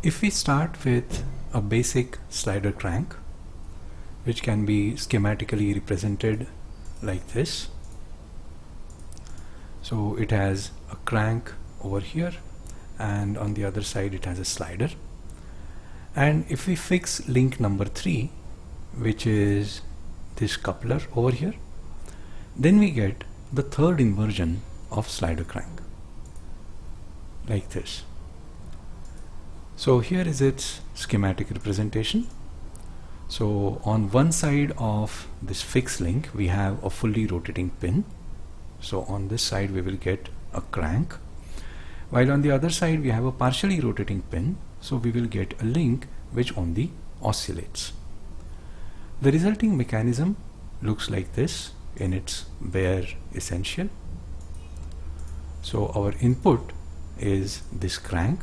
If we start with a basic slider crank, which can be schematically represented like this. So it has a crank over here, and on the other side it has a slider. And if we fix link number 3, which is this coupler over here, then we get the third inversion of slider crank like this. So here is its schematic representation. So on one side of this fixed link we have a fully rotating pin. So on this side we will get a crank, while on the other side we have a partially rotating pin, so we will get a link which only oscillates. The resulting mechanism looks like this in its bare essential. So our input is this crank,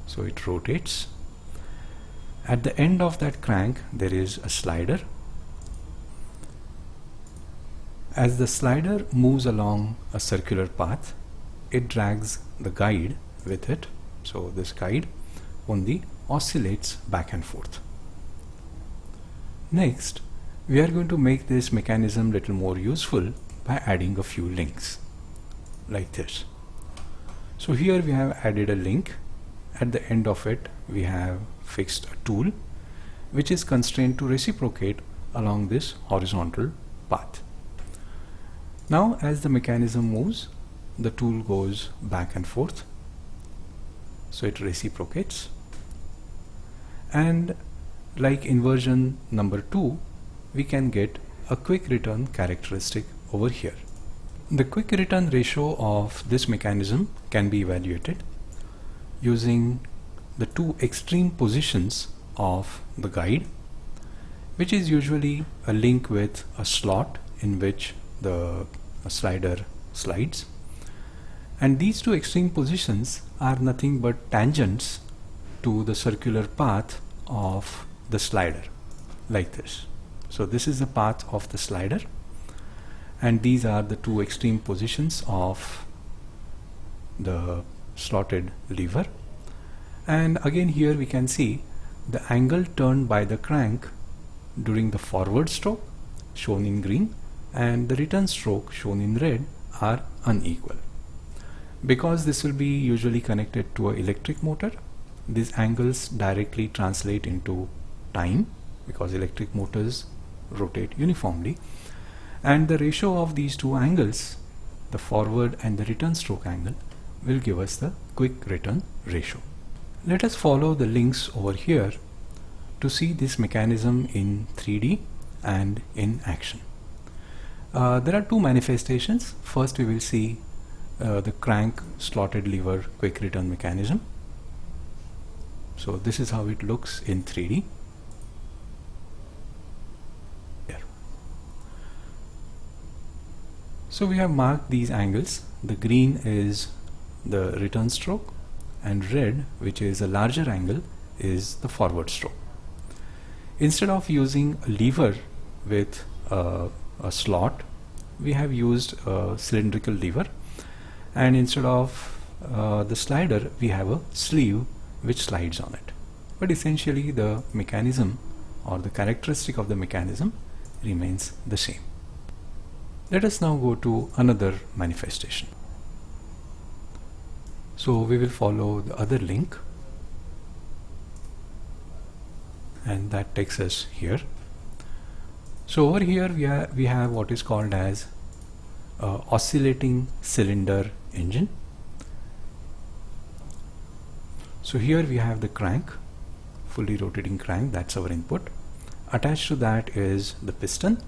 so it rotates. At the end of that crank there is a slider. As the slider moves along a circular path, it drags the guide with it. So this guide only oscillates back and forth. Next, we are going to make this mechanism little more useful by adding a few links like this. So here we have added a link. At the end of it we have fixed a tool which is constrained to reciprocate along this horizontal path. Now as the mechanism moves, the tool goes back and forth, so it reciprocates. And like inversion number 2, we can get a quick return characteristic over here. The quick return ratio of this mechanism can be evaluated using the two extreme positions of the guide, which is usually a link with a slot in which the slider slides, and these two extreme positions are nothing but tangents to the circular path of the slider like this. So this is the path of the slider, and these are the two extreme positions of the slotted lever. And again here we can see the angle turned by the crank during the forward stroke, shown in green, and the return stroke, shown in red, are unequal. Because this will be usually connected to an electric motor, these angles directly translate into time, because electric motors rotate uniformly, and the ratio of these two angles, the forward and the return stroke angle, will give us the quick return ratio. Let us follow the links over here to see this mechanism in 3D and in action. There are two manifestations. First we will see the crank slotted lever quick return mechanism. So this is how it looks in 3D. Here. So we have marked these angles. The green is the return stroke, and red, which is a larger angle, is the forward stroke. Instead of using a lever with a slot, we have used a cylindrical lever, and instead of the slider we have a sleeve which slides on it. But essentially the mechanism or the characteristic of the mechanism remains the same. Let us now go to another manifestation. So we will follow the other link, and that takes us here. So over here we have what is called as oscillating cylinder engine. So here we have the crank, fully rotating crank, that's our input. Attached to that is the piston,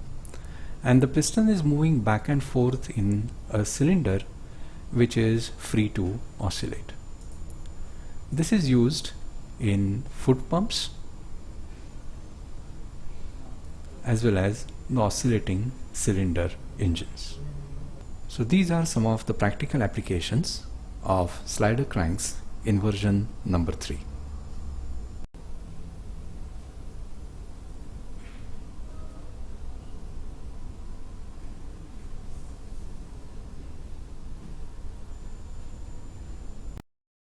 and the piston is moving back and forth in a cylinder which is free to oscillate. This is used in foot pumps as well as the oscillating cylinder engines. So these are some of the practical applications of slider cranks inversion number 3.